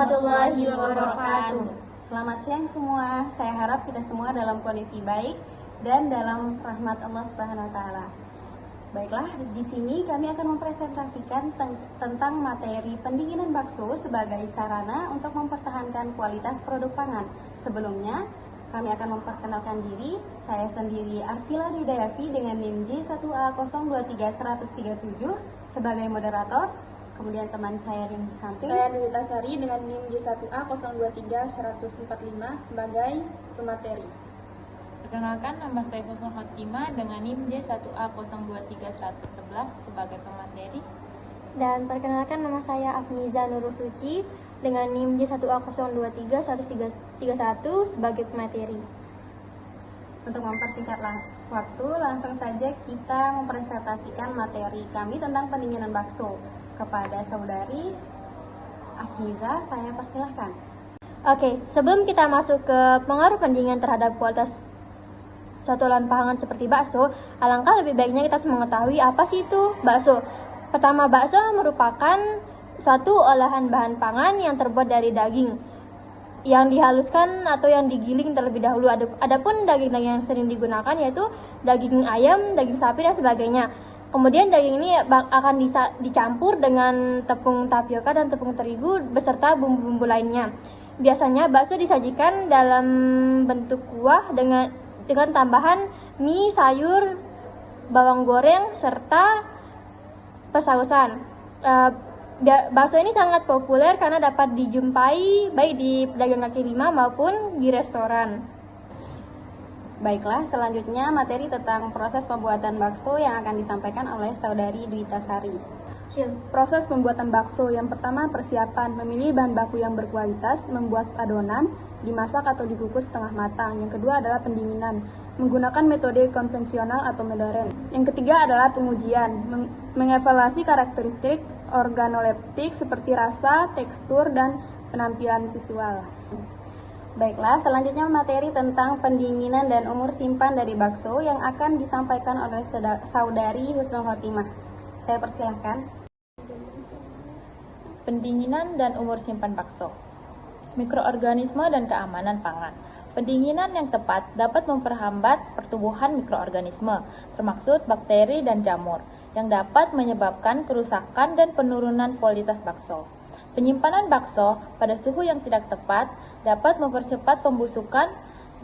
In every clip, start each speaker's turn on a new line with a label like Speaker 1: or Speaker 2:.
Speaker 1: warahmatullahi wabarakatuh.
Speaker 2: Selamat siang semua. Saya harap kita semua dalam kondisi baik dan dalam rahmat Allah Subhanahu wa taala. Baiklah, di sini kami akan mempresentasikan tentang materi pendinginan bakso sebagai sarana untuk mempertahankan kualitas produk pangan. Sebelumnya, kami akan memperkenalkan diri. Saya sendiri Arsila Didayafi dengan NIM J1A023137 sebagai moderator. Kemudian teman saya yang di samping,
Speaker 1: Saya Dwi Tasari dengan NIM J1A023145 sebagai pemateri.
Speaker 3: Perkenalkan, nama saya Husnul Khotimah dengan NIM J1A023111 sebagai pemateri.
Speaker 4: Dan perkenalkan, nama saya Afniza Nurul Suci dengan NIM J1A023131 sebagai pemateri.
Speaker 2: untuk mempersingkatlah waktu, langsung saja kita mempresentasikan materi kami tentang pendinginan bakso. Kepada saudari Afniza, saya persilahkan.
Speaker 4: Oke, sebelum kita masuk ke pengaruh pendinginan terhadap kualitas suatu olahan pangan seperti bakso, alangkah lebih baiknya kita mengetahui apa sih itu bakso. Pertama, bakso merupakan suatu olahan bahan pangan yang terbuat dari daging yang dihaluskan atau yang digiling terlebih dahulu. Adapun daging-daging yang sering digunakan yaitu daging ayam, daging sapi dan sebagainya. Kemudian daging ini akan dicampur dengan tepung tapioka dan tepung terigu beserta bumbu-bumbu lainnya. Biasanya bakso disajikan dalam bentuk kuah dengan tambahan mie, sayur, bawang goreng, serta pesausan. Bakso ini sangat populer karena dapat dijumpai baik di pedagang kaki lima maupun di restoran.
Speaker 2: Baiklah, selanjutnya materi tentang proses pembuatan bakso yang akan disampaikan oleh saudari Dwi Tasari.
Speaker 5: Proses pembuatan bakso yang pertama, persiapan, memilih bahan baku yang berkualitas, membuat adonan, dimasak atau dikukus setengah matang. Yang kedua adalah pendinginan, menggunakan metode konvensional atau modern. Yang ketiga adalah pengujian, mengevaluasi karakteristik organoleptik seperti rasa, tekstur, dan penampilan visual.
Speaker 2: Baiklah, selanjutnya materi tentang pendinginan dan umur simpan dari bakso yang akan disampaikan oleh saudari Husnul Khotimah. Saya persilahkan.
Speaker 3: Pendinginan dan umur simpan bakso. Mikroorganisme dan keamanan pangan. Pendinginan yang tepat dapat memperhambat pertumbuhan mikroorganisme, termasuk bakteri dan jamur, yang dapat menyebabkan kerusakan dan penurunan kualitas bakso. Penyimpanan bakso pada suhu yang tidak tepat dapat mempercepat pembusukan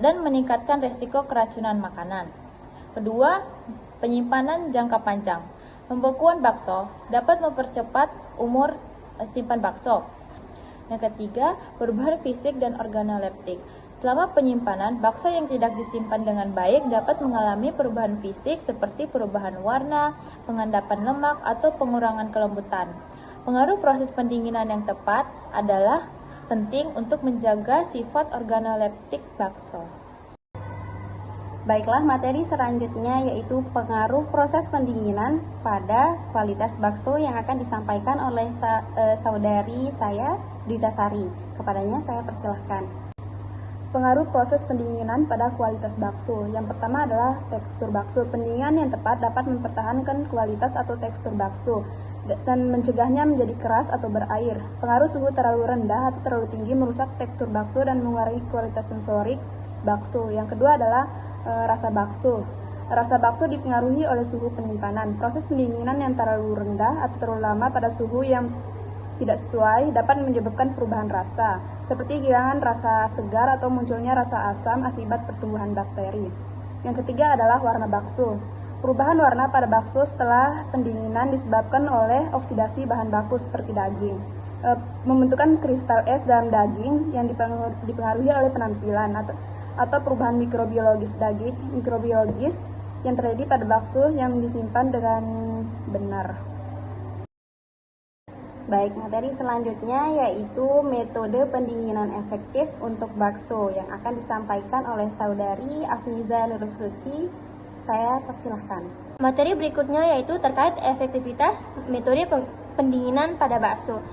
Speaker 3: dan meningkatkan resiko keracunan makanan. Kedua, penyimpanan jangka panjang. Pembekuan bakso dapat mempercepat umur simpan bakso. Yang ketiga, perubahan fisik dan organoleptik. Selama penyimpanan, bakso yang tidak disimpan dengan baik dapat mengalami perubahan fisik seperti perubahan warna, pengendapan lemak, atau pengurangan kelembutan. Pengaruh proses pendinginan yang tepat adalah penting untuk menjaga sifat organoleptik bakso.
Speaker 2: Baiklah, materi selanjutnya yaitu pengaruh proses pendinginan pada kualitas bakso yang akan disampaikan oleh saudari saya, Dwi Tasari. Kepadanya saya persilahkan.
Speaker 5: Pengaruh proses pendinginan pada kualitas bakso. Yang pertama adalah tekstur bakso. Pendinginan yang tepat dapat mempertahankan kualitas atau tekstur bakso dan mencegahnya menjadi keras atau berair. Pengaruh suhu terlalu rendah atau terlalu tinggi merusak tekstur bakso dan mengurangi kualitas sensorik bakso. Yang kedua adalah rasa bakso. Rasa bakso dipengaruhi oleh suhu penyimpanan. Proses pendinginan yang terlalu rendah atau terlalu lama pada suhu yang tidak sesuai dapat menyebabkan perubahan rasa, seperti kehilangan rasa segar atau munculnya rasa asam akibat pertumbuhan bakteri. Yang ketiga adalah warna bakso. Perubahan warna pada bakso setelah pendinginan disebabkan oleh oksidasi bahan baku seperti daging, membentukkan kristal es dalam daging yang dipengaruhi oleh penampilan atau perubahan mikrobiologis yang terjadi pada bakso yang disimpan dengan benar.
Speaker 2: Baik, materi selanjutnya yaitu metode pendinginan efektif untuk bakso yang akan disampaikan oleh saudari Afniza Nurul Suci. Saya persilahkan.
Speaker 4: Materi berikutnya yaitu terkait efektivitas metode pendinginan pada bakso.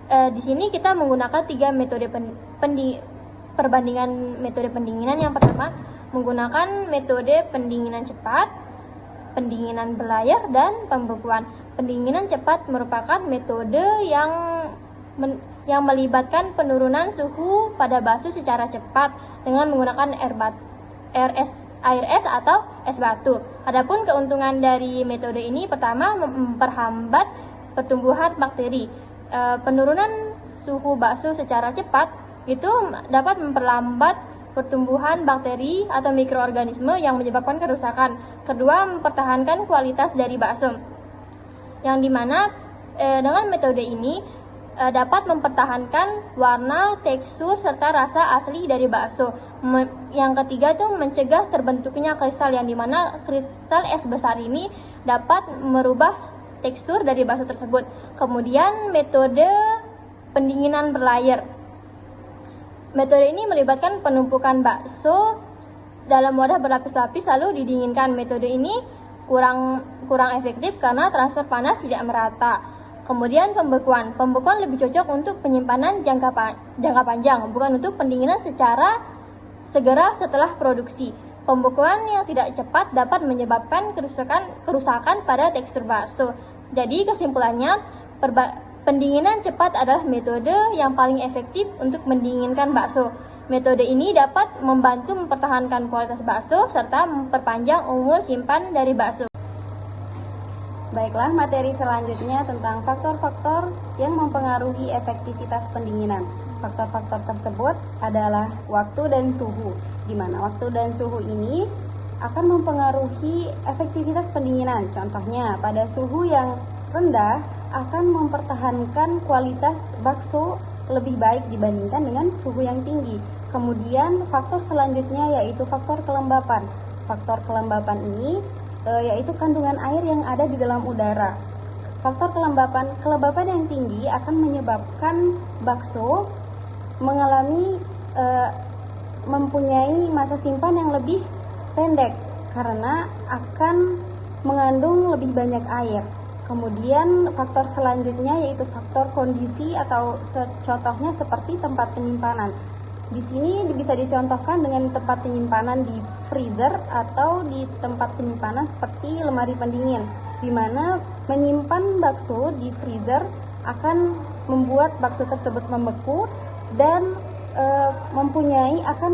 Speaker 4: Di sini kita menggunakan 3 metode perbandingan metode pendinginan. Yang pertama, menggunakan metode pendinginan cepat, pendinginan berlayar, dan pembekuan. Pendinginan cepat merupakan metode yang yang melibatkan penurunan suhu pada bakso secara cepat dengan menggunakan air es atau es batu. Adapun keuntungan dari metode ini pertama memperhambat pertumbuhan bakteri. Penurunan suhu bakso secara cepat itu dapat memperlambat pertumbuhan bakteri atau mikroorganisme yang menyebabkan kerusakan. Kedua, mempertahankan kualitas dari bakso, yang dimana dengan metode ini dapat mempertahankan warna, tekstur, serta rasa asli dari bakso. Yang ketiga itu mencegah terbentuknya kristal, yang dimana kristal es besar ini dapat merubah tekstur dari bakso tersebut. Kemudian metode pendinginan berlayer. Metode ini melibatkan penumpukan bakso dalam wadah berlapis-lapis lalu didinginkan. Metode ini kurang efektif karena transfer panas tidak merata. Kemudian pembekuan. Pembekuan lebih cocok untuk penyimpanan jangka panjang, bukan untuk pendinginan secara segera setelah produksi. Pembekuan yang tidak cepat dapat menyebabkan kerusakan pada tekstur bakso. Jadi kesimpulannya, pendinginan cepat adalah metode yang paling efektif untuk mendinginkan bakso. Metode ini dapat membantu mempertahankan kualitas bakso serta memperpanjang umur simpan dari bakso.
Speaker 2: Baiklah, materi selanjutnya tentang faktor-faktor yang mempengaruhi efektivitas pendinginan. Faktor-faktor tersebut adalah waktu dan suhu, di mana waktu dan suhu ini akan mempengaruhi efektivitas pendinginan. Contohnya, pada suhu yang rendah akan mempertahankan kualitas bakso lebih baik dibandingkan dengan suhu yang tinggi. Kemudian faktor selanjutnya yaitu faktor kelembapan. Faktor kelembapan ini yaitu kandungan air yang ada di dalam udara. Faktor kelembapan yang tinggi akan menyebabkan bakso mempunyai masa simpan yang lebih pendek karena akan mengandung lebih banyak air. Kemudian faktor selanjutnya yaitu faktor kondisi atau contohnya seperti tempat penyimpanan. Di sini bisa dicontohkan dengan tempat penyimpanan di freezer atau di tempat penyimpanan seperti lemari pendingin, di mana menyimpan bakso di freezer akan membuat bakso tersebut membeku dan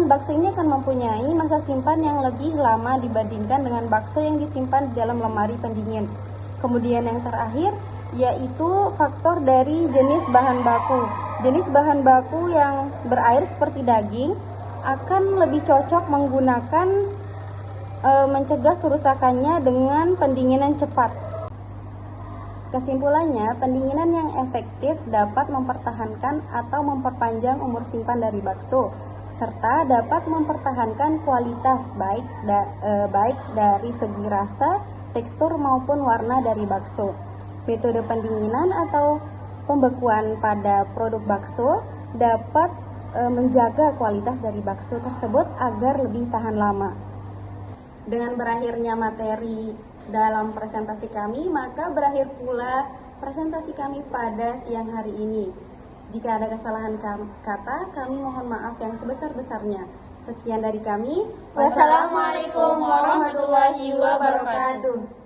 Speaker 2: bakso ini akan mempunyai masa simpan yang lebih lama dibandingkan dengan bakso yang disimpan di dalam lemari pendingin. Kemudian yang terakhir yaitu faktor dari jenis bahan baku. Jenis bahan baku yang berair seperti daging akan lebih cocok mencegah kerusakannya dengan pendinginan cepat. Kesimpulannya, pendinginan yang efektif dapat mempertahankan atau memperpanjang umur simpan dari bakso, serta dapat mempertahankan kualitas baik dari segi rasa, tekstur maupun warna dari bakso. Metode pendinginan atau pembekuan pada produk bakso dapat menjaga kualitas dari bakso tersebut agar lebih tahan lama. Dengan berakhirnya materi dalam presentasi kami, maka berakhir pula presentasi kami pada siang hari ini. Jika ada kesalahan kata, kami mohon maaf yang sebesar-besarnya. Sekian dari kami.
Speaker 4: Wassalamualaikum warahmatullahi wabarakatuh.